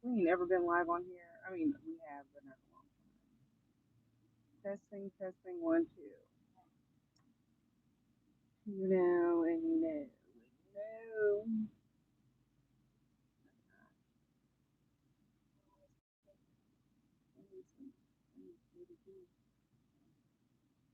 We ain't never been live on here. I mean, we have, but not a long time. Testing, testing, one, two. You know, and you know, you know.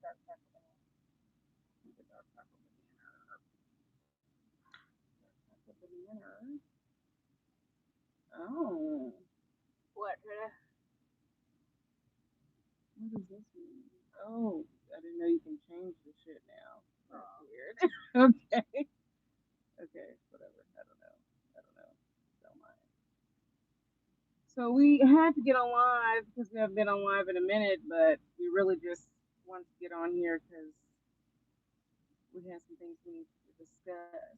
Dark chocolate, dark chocolate banana. Oh, What? what does this mean? Oh, I didn't know you can change the shit now. That's weird. Okay. Okay, whatever. I don't know. I don't know. Don't mind. So we had to get on live because we haven't been on live in a minute, but we really just wanted to get on here because we had some things we need to discuss.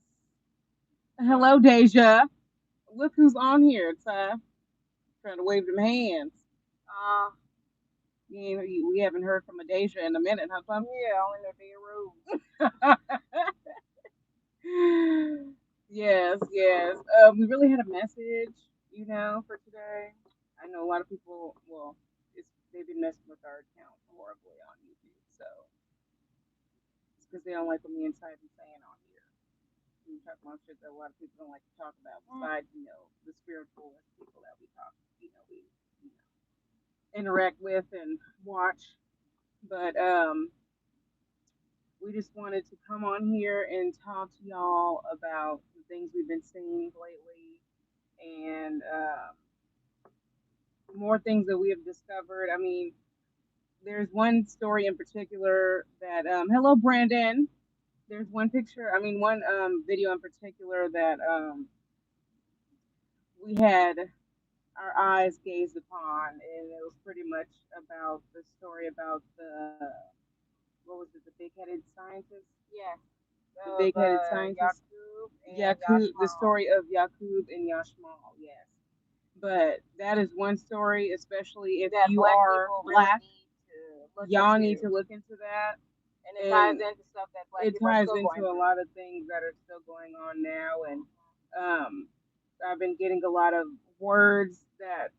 Hello, Deja. Look who's on here, Ty. Trying to wave them hands. Uh, We haven't heard from a Deja in a minute, huh, Tom? yeah, only know the Yes, yes. We really had a message, for today. I know a lot of people. Well, they've been messing with our account horribly on YouTube, so it's because they don't like what me and Ty be saying on here. We talk about shit that a lot of people don't like to talk about. Besides, the spiritual people that we talk, we interact with and watch. But we just wanted to come on here and talk to y'all about the things we've been seeing lately and more things that we have discovered. I mean, there's one story in particular that, hello, Brandon. There's one picture, I mean, one video in particular that we had our eyes gazed upon, and it was pretty much about the story about what was it, the big headed scientist? Yeah. The big headed scientist? Yakub and Yakub, the Yashmal. story of Yakub and Yashmal, yes. But that is one story, especially if That you black are people black. really need to look Y'all need into. to look into that. And it ties And into stuff that black it people are ties still going into a through. lot of things that are still going on now. And I've been getting a lot of words that,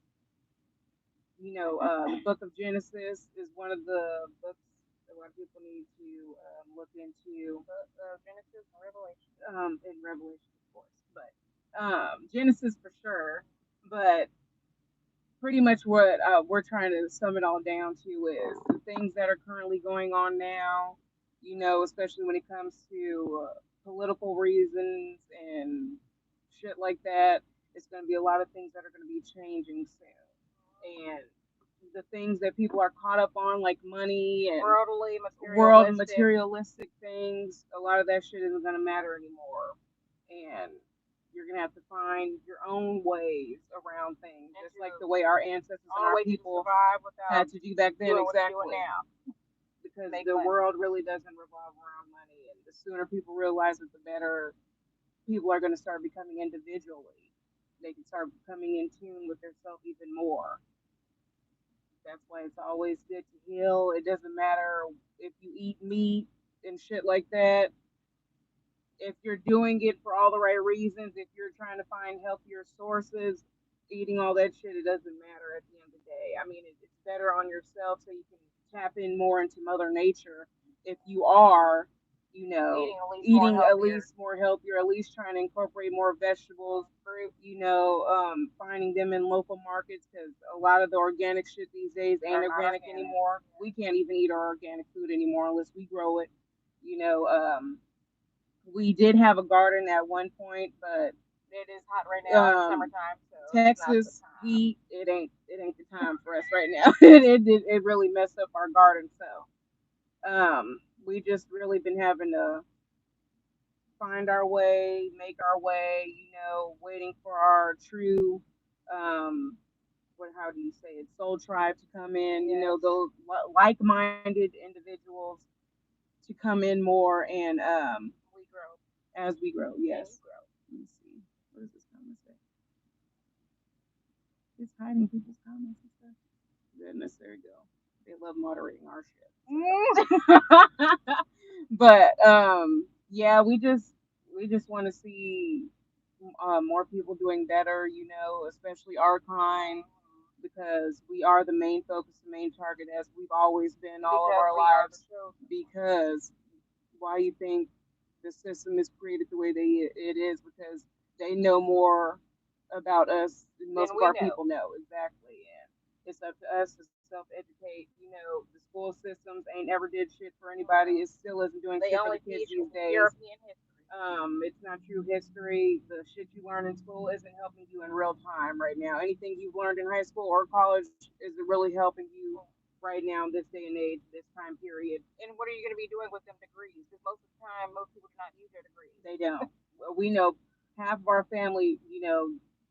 the book of Genesis is one of the books a lot of people need to look into. Genesis and Revelation. In Revelation, of course, but Genesis for sure. But pretty much what we're trying to sum it all down to is the things that are currently going on now, especially when it comes to political reasons and shit like that. It's going to be a lot of things that are going to be changing soon. And the things that people are caught up on, like money and world materialistic things, a lot of that shit isn't going to matter anymore. And you're gonna have to find your own ways around things, just like the way our ancestors and our people had to do back then. Exactly. Because the world really doesn't revolve around money, and the sooner people realize it, the better people are going to start becoming individually. They can start becoming in tune with themselves even more. That's why it's always good to heal. It doesn't matter if you eat meat and shit like that, if you're doing it for all the right reasons, if you're trying to find healthier sources, eating all that shit, it doesn't matter at the end of the day. I mean, it's better on yourself so you can tap in more into Mother Nature if you are, eating at least more healthier, at least trying to incorporate more vegetables, fruit, finding them in local markets because a lot of the organic shit these days ain't organic anymore. We can't even eat our organic food anymore unless we grow it. You know, we did have a garden at one point, but it is hot right now. It's summertime, so Texas heat. It ain't the time for us right now. it really messed up our garden. So we just really been having to find our way, make our way. Waiting for our true how do you say it, soul tribe to come in. Those like-minded individuals to come in more and we grow as we grow. Yes. Let me see. What does this comment say? It's hiding people's comments and stuff. Goodness, there you go. They love moderating our shit. So. But yeah, we just want to see more people doing better, especially our kind, because we are the main focus, the main target, as we've always been all of Because our we are the lives. children. Because why you think the system is created the way it is? Because they know more about us than Then most of we our know. people know. Exactly, and it's up to us to self-educate. The school systems ain't ever did shit for anybody. It still isn't doing They shit for only the kids teach these days. European history. It's not true history. The shit you learn in school isn't helping you in real time right now. Anything you've learned in high school or college isn't really helping you right now in this day and age, this time period. And what are you going to be doing with them degrees? Because most of the time, most people do not use their degrees. They don't. Well, we know half of our family,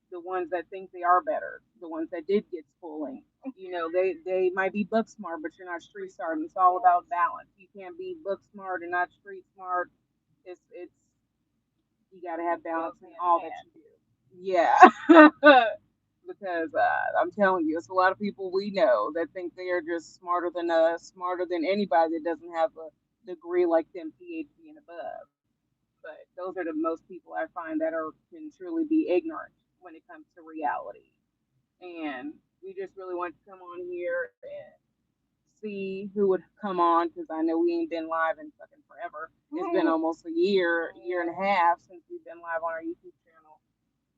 the ones that think they are better, the ones that did get schooling, they might be book smart, but you're not street smart. And it's all about balance. You can't be book smart and not street smart. It's you got to have balance in all that you do. Yeah. Because I'm telling you, it's a lot of people we know that think they are just smarter than us, smarter than anybody that doesn't have a degree like them, PhD and above. But those are the most people I find that can truly be ignorant when it comes to reality. And we just really want to come on here and see who would come on because I know we ain't been live in fucking forever. It's been almost a year and a half since we've been live on our YouTube channel.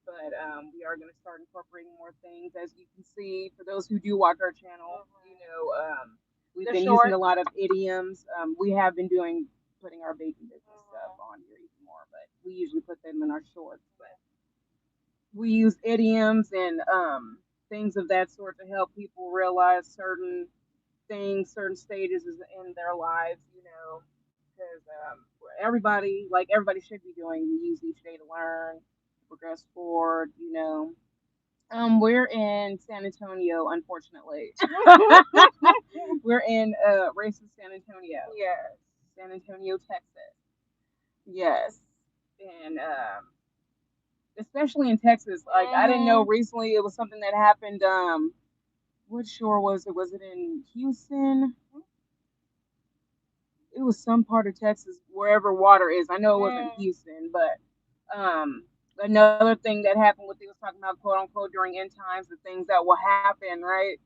But we are going to start incorporating more things. As you can see, for those who do watch our channel, we've been using a lot of idioms. We have been putting our bacon business stuff on here even more, but we usually put them in our shorts. But we use idioms and things of that sort to help people realize certain things, certain stages in their lives, because everybody should be doing, we use each day to learn, progress forward. We're in San Antonio, unfortunately. We're in racist San Antonio. Yes. San Antonio, Texas. Yes. And especially in Texas, like I didn't know recently it was something that happened. What shore was it? Was it in Houston? It was some part of Texas, wherever water is. I know it wasn't Houston, but another thing that happened, what they was talking about, quote unquote, during end times, the things that will happen, right?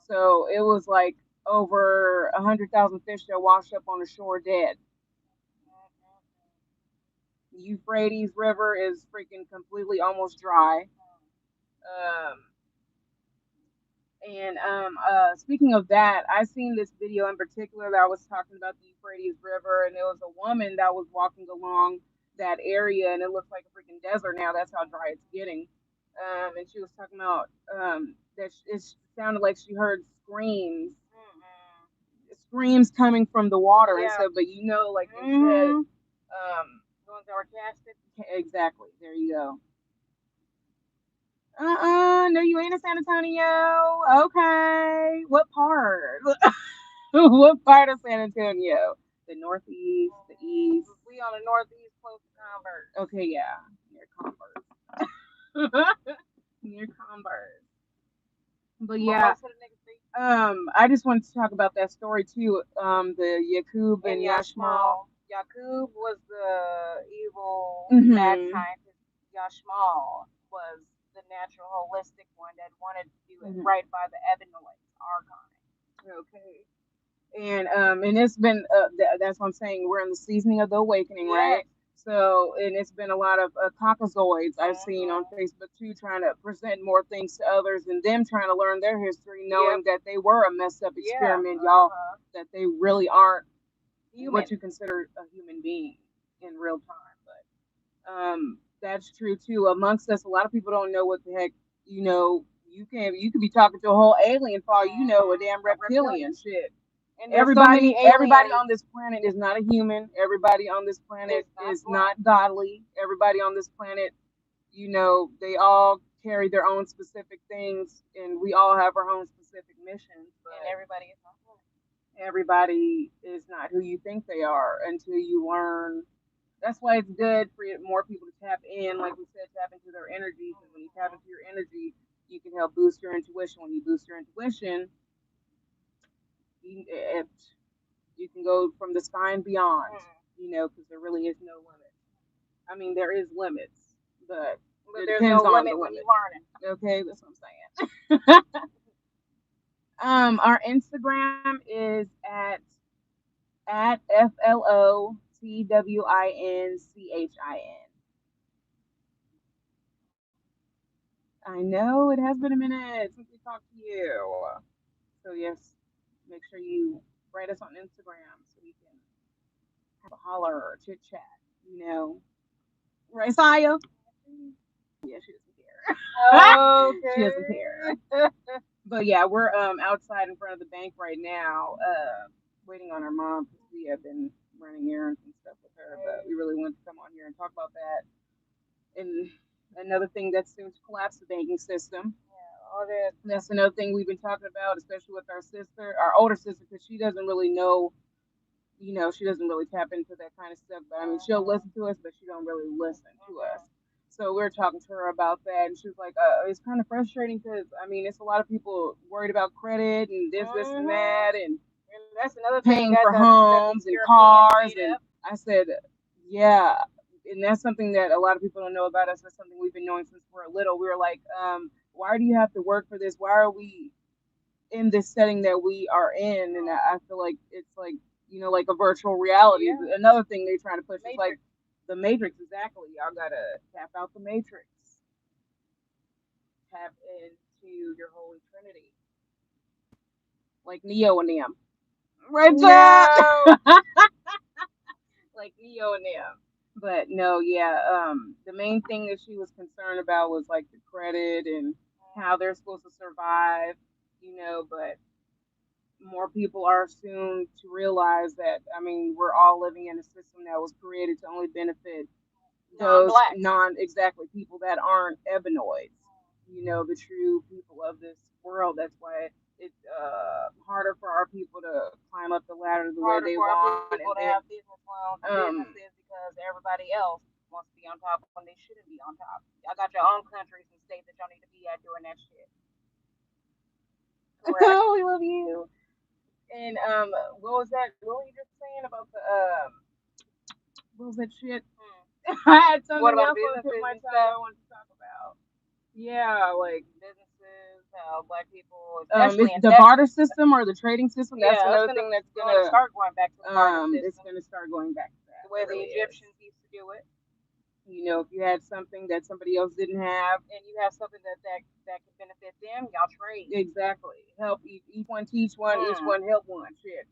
So it was like over 100,000 fish that washed up on the shore dead. The Euphrates River is freaking completely almost dry. Um, and speaking of that, I seen this video in particular that was talking about the Euphrates River, and there was a woman that was walking along that area, and it looks like a freaking desert now. That's how dry it's getting. And she was talking about that it sounded like she heard screams coming from the water and stuff. But like they said, the ones that were casted. Exactly. There you go. No, you ain't in San Antonio. Okay. What part? What part of San Antonio? The northeast, the east. We on the northeast, close to Converse. Okay, yeah, near Converse. Near Converse. But yeah, I just wanted to talk about that story too. The Yakub and Yashmal. Yakub was the evil mad scientist. Yashmal was the natural, holistic one that wanted to do it right by the Ebonites, our kind. Okay. And it's been that's what I'm saying. We're in the seasoning of the awakening, right? So, and it's been a lot of caucasoids I've seen on Facebook too, trying to present more things to others, and them trying to learn their history, knowing that they were a messed up experiment, y'all. That they really aren't what you consider a human being in real time. But that's true too. Amongst us, a lot of people don't know what the heck. You could be talking to a whole alien for all you know, a damn reptilian shit. And everybody on this planet is not a human. Everybody on this planet is not godly. Everybody on this planet, they all carry their own specific things, and we all have our own specific missions. But and everybody is not one. Everybody is not who you think they are until you learn. That's why it's good for more people to tap in, like we said, tap into their energy. Because when you tap into your energy, you can help boost your intuition. When you boost your intuition, you can go from the sky and beyond. because there really is no limit. I mean, there is limits, but it there's no depends on limit the when you limit. learn it. Okay, that's what I'm saying. Our Instagram is at FLOTWINCHIN. I know it has been a minute since we talked to you. So yes, make sure you write us on Instagram so we can have a holler or chit chat. You know, right, Saya? Yeah, she doesn't care. Okay. She doesn't care. But yeah, we're outside in front of the bank right now, waiting on our mom because we have been running errands and stuff with her. But we really wanted to come on here and talk about that. And another thing that seems to collapse the banking system. That's another thing we've been talking about, especially with our sister, our older sister, because she doesn't really know, she doesn't really tap into that kind of stuff. But I mean, she'll listen to us, but she don't really listen to us. So we were talking to her about that, and she was like, "It's kind of frustrating because I mean, it's a lot of people worried about credit and this, and that, and that's another paying thing for homes and cars." And I said, "Yeah." And that's something that a lot of people don't know about us. That's something we've been knowing since we're little. We were like, why do you have to work for this? Why are we in this setting that we are in? And I feel like it's like, like a virtual reality. Yeah. Another thing they're trying to push is like the Matrix. Exactly. Y'all gotta tap out the Matrix. Tap into your Holy Trinity. Like Neo and them. Right, no. Like Neo and them. But no, yeah, the main thing that she was concerned about was like the credit and how they're supposed to survive, but more people are soon to realize that, I mean, we're all living in a system that was created to only benefit those exactly people that aren't ebenoids, the true people of this world. That's why it's harder for our people to climb up the ladder the way they want. People to have business loans and businesses because everybody else wants to be on top when they shouldn't be on top. Y'all got your own countries and states that y'all need to be at doing that shit. Correct. We love you. And what was that? What were you just saying about the what was that shit? I had something else on the tip of my tongue I wanted to talk about. Yeah, like businesses, black people, it's the barter system or the trading system. That's another thing that's gonna start going back to the barter system. It's gonna start going back to that. The way the Egyptians used to do it. If you had something that somebody else didn't have, and you have something that could benefit them, y'all trade. Exactly. Help each one teach one, each one help one. Shit.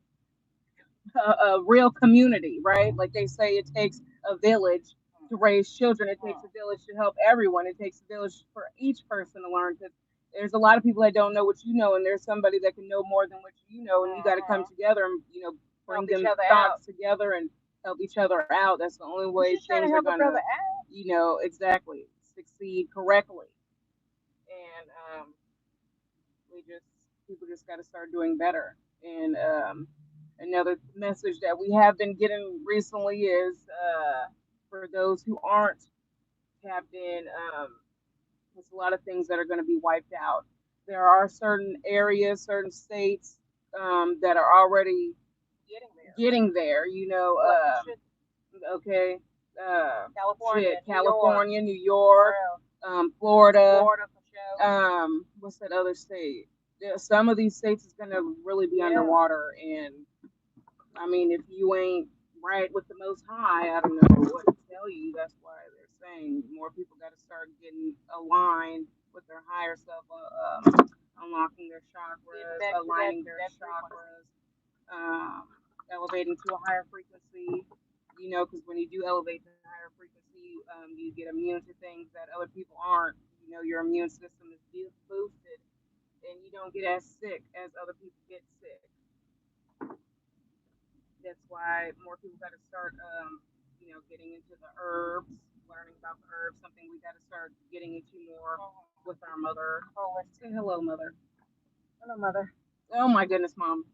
A real community, right? Like they say, it takes a village to raise children. It takes a village to help everyone. It takes a village for each person to learn. Because there's a lot of people that don't know what you know, and there's somebody that can know more than what you know, and you got to come together and bring them thoughts together and help each other out. That's the only way things are gonna, exactly succeed correctly. And people just got to start doing better. And another message that we have been getting recently is for those who aren't tapped in, there's a lot of things that are going to be wiped out. There are certain areas, certain states that are already getting there. Okay. California, New York, Florida. What's that other state? Some of these states is gonna really be underwater, and I mean, if you ain't right with the Most High, I don't know what to tell you. That's why they're saying more people got to start getting aligned with their higher self, unlocking their chakras, aligning their chakras, elevating to a higher frequency. Because when you do elevate to a higher frequency, you get immune to things that other people aren't. Your immune system is boosted, and you don't get as sick as other people get sick. That's why more people got to start, getting into the herbs, learning about the herbs. Something we got to start getting into more with our mother. Oh, let's say hello, mother. Hello, mother. Oh my goodness, mom.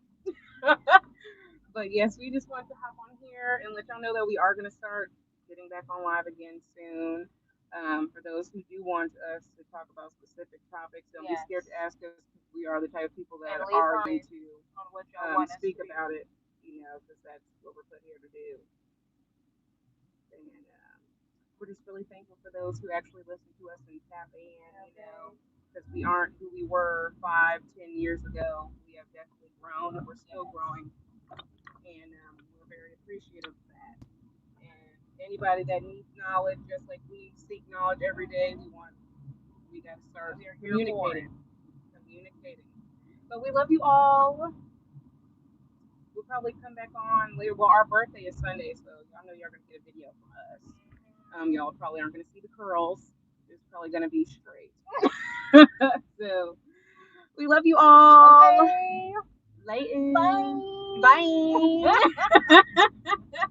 But yes, we just wanted to hop on here and let y'all know that we are going to start getting back on live again soon. For those who do want us to talk about specific topics, don't be scared to ask us. We are the type of people that are going to speak about it, because that's what we're put here to do. we're just really thankful for those who actually listen to us and tap in, because we aren't who we were 5, 10 years ago. We have definitely grown, and we're still growing, and we're very appreciative of that. And anybody that needs knowledge, just like we seek knowledge every day, we got to start communicating. But we love you all. We'll probably come back on later. Well, our birthday is Sunday, so y'all know y'all gonna get a video from us. Y'all probably aren't gonna see the curls. It's probably gonna be straight. So we love you all. Okay. Later. Bye. Bye.